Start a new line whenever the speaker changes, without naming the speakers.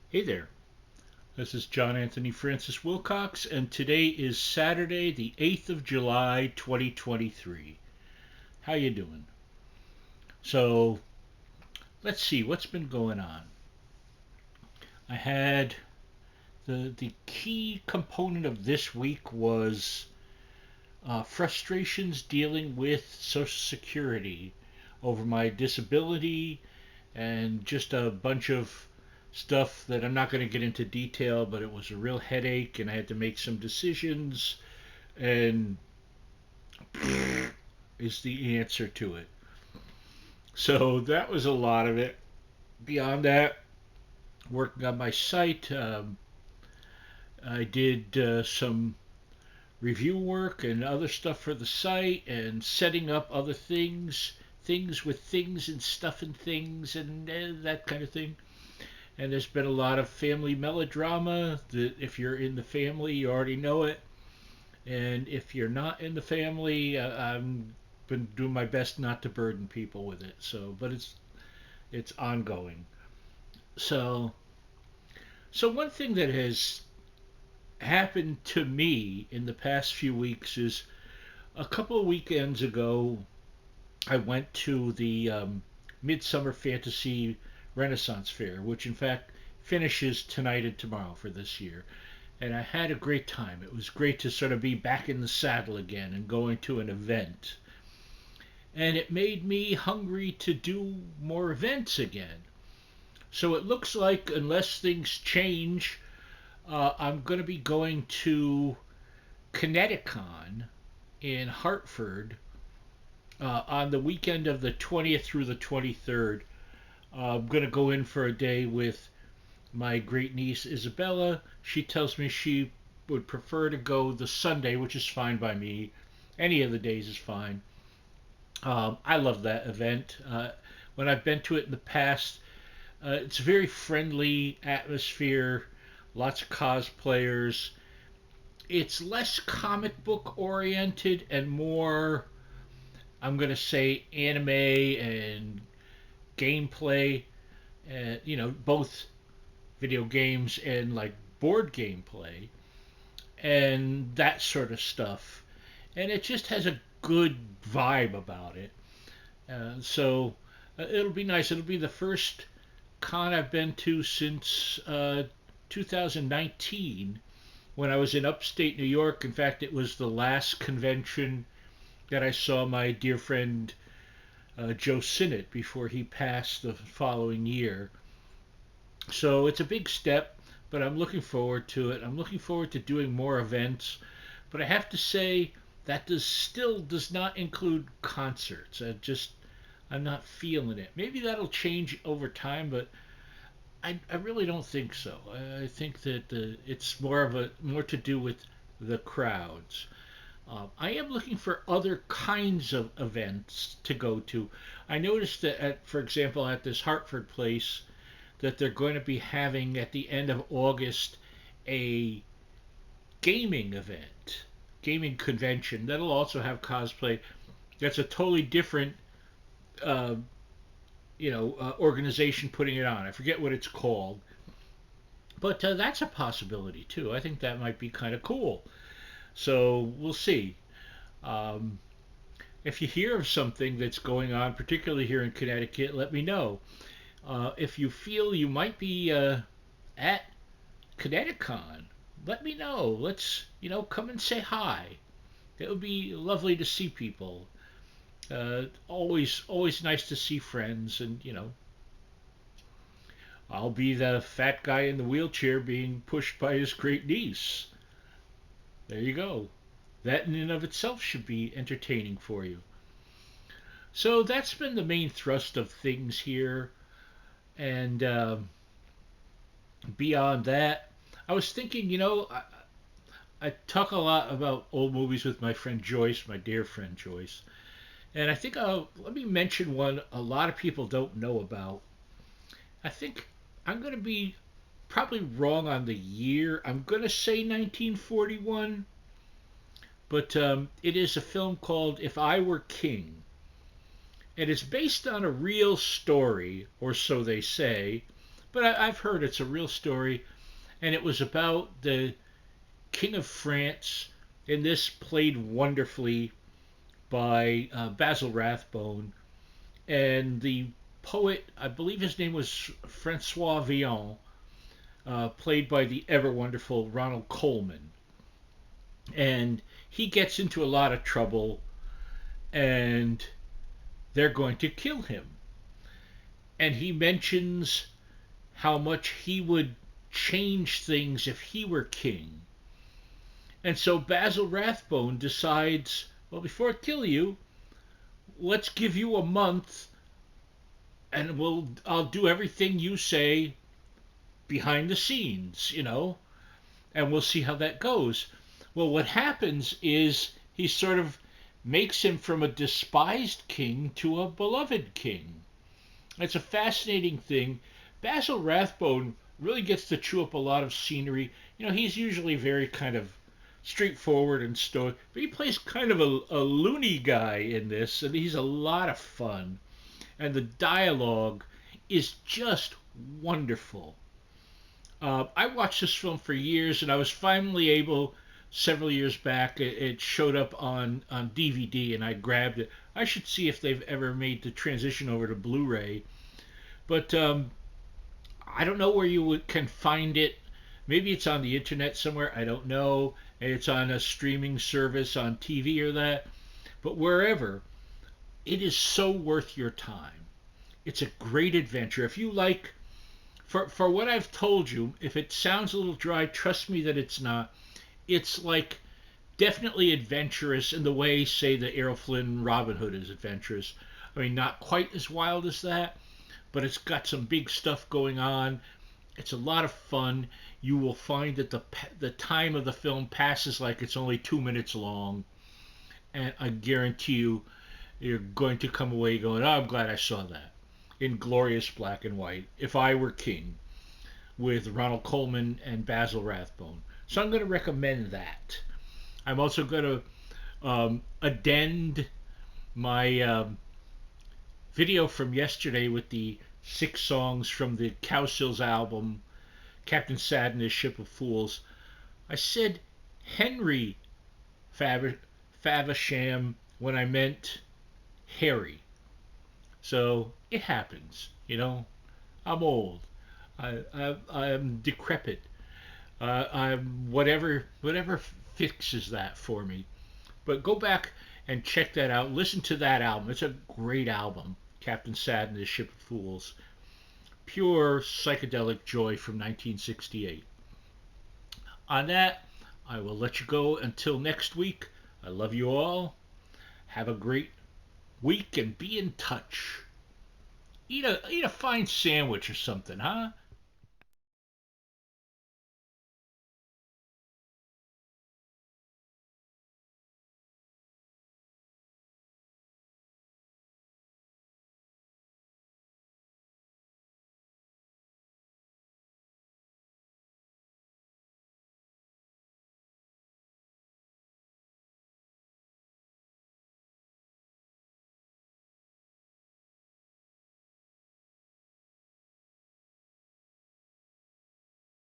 Hey there, this is John Anthony Francis Wilcox, and today is Saturday, the 8th of July, 2023. How you doing? So, let's see what's been going on. I had the key component of this week was frustrations dealing with Social Security over my disability and just a bunch of stuff that I'm not going to get into detail, but it was a real headache, and I had to make some decisions, and is the answer to it. So that was a lot of it. Beyond that, working on my site, I did some review work and other stuff for the site and setting up other things with things and stuff and things and that kind of thing. And there's been a lot of family melodrama that if you're in the family, you already know it. And if you're not in the family, I'm been doing my best not to burden people with it. So, but it's ongoing. So, so one thing that has happened to me in the past few weeks is a couple of weekends ago, I went to the Midsummer Fantasy Renaissance Fair, which in fact finishes tonight and tomorrow for this year. And I had a great time. It was great to sort of be back in the saddle again and going to an event. And it made me hungry to do more events again. So it looks like, unless things change, I'm going to be going to Kineticon in Hartford on the weekend of the 20th through the 23rd. I'm going to go in for a day with my great niece Isabella. She tells me she would prefer to go the Sunday, which is fine by me. Any of the days is fine. I love that event. When I've been to it in the past, it's a very friendly atmosphere, lots of cosplayers. It's less comic book oriented and more, I'm going to say, anime and gameplay, both video games and like board gameplay and that sort of stuff. And it just has a good vibe about it. So it'll be nice. It'll be the first con I've been to since 2019 when I was in upstate New York. In fact, it was the last convention that I saw my dear friend Joe Sinnott before he passed the following year. So it's a big step, but I'm looking forward to it. I'm looking forward to doing more events. But I have to say that does not include concerts. I'm not feeling it. Maybe that'll change over time, but I really don't think so. I think that it's more to do with the crowds. I am looking for other kinds of events to go to. I noticed that, for example, at this Hartford place, that they're going to be having at the end of August a gaming event, gaming convention that'll also have cosplay. That's a totally different, uh, organization putting it on. I forget what it's called, but that's a possibility too. I think that might be kind of cool. So we'll see. Um, if you hear of something that's going on, particularly here in Connecticut, let me know. If you feel you might be at Kineticon, let me know. Let's, come and say hi. It would be lovely to see people. Always nice to see friends, and I'll be the fat guy in the wheelchair being pushed by his great niece. There you go. That in and of itself should be entertaining for you. So that's been the main thrust of things here, and beyond that, I was thinking, I talk a lot about old movies with my friend Joyce, my dear friend Joyce, and I think let me mention one a lot of people don't know about. I think I'm going to be probably wrong on the year. I'm going to say 1941, but it is a film called If I Were King. And it's based on a real story, or so they say, but I've heard it's a real story, and it was about the King of France, and this played wonderfully by Basil Rathbone, and the poet, I believe his name was Francois Villon, played by the ever wonderful Ronald Colman. And he gets into a lot of trouble, and they're going to kill him. And he mentions how much he would change things if he were king. And so Basil Rathbone decides, well, before I kill you, let's give you a month, and I'll do everything you say behind the scenes, and we'll see how that goes. Well, what happens is he sort of makes him from a despised king to a beloved king. It's a fascinating thing. Basil Rathbone really gets to chew up a lot of scenery. He's usually very kind of straightforward and stoic, but he plays kind of a loony guy in this, and he's a lot of fun. And the dialogue is just wonderful. I watched this film for years, and I was finally able, several years back, it showed up on DVD, and I grabbed it. I should see if they've ever made the transition over to Blu-ray. But I don't know where can find it. Maybe it's on the internet somewhere. I don't know. It's on a streaming service on TV or that. But wherever, it is so worth your time. It's a great adventure. If you like, for what I've told you, if it sounds a little dry, trust me that it's not. It's like definitely adventurous in the way, say, the Errol Flynn Robin Hood is adventurous. I mean, not quite as wild as that, but it's got some big stuff going on. It's a lot of fun. You will find that the time of the film passes like it's only 2 minutes long, and I guarantee you're going to come away going, "Oh, I'm glad I saw that," in glorious black and white. If I Were King, with Ronald Colman and Basil Rathbone. So I'm going to recommend that. I'm also going to addend my video from yesterday with the 6 songs from the Cowsills album, Captain Sadness, Ship of Fools. I said Henry Faversham when I meant Harry. So it happens. I'm old. I'm decrepit. I'm whatever fixes that for me. But go back and check that out. Listen to that album. It's a great album. Captain Sadness, Ship of Fools. Pure psychedelic joy from 1968. On that, I will let you go until next week. I love you all. Have a great week and be in touch. Eat a fine sandwich or something, huh?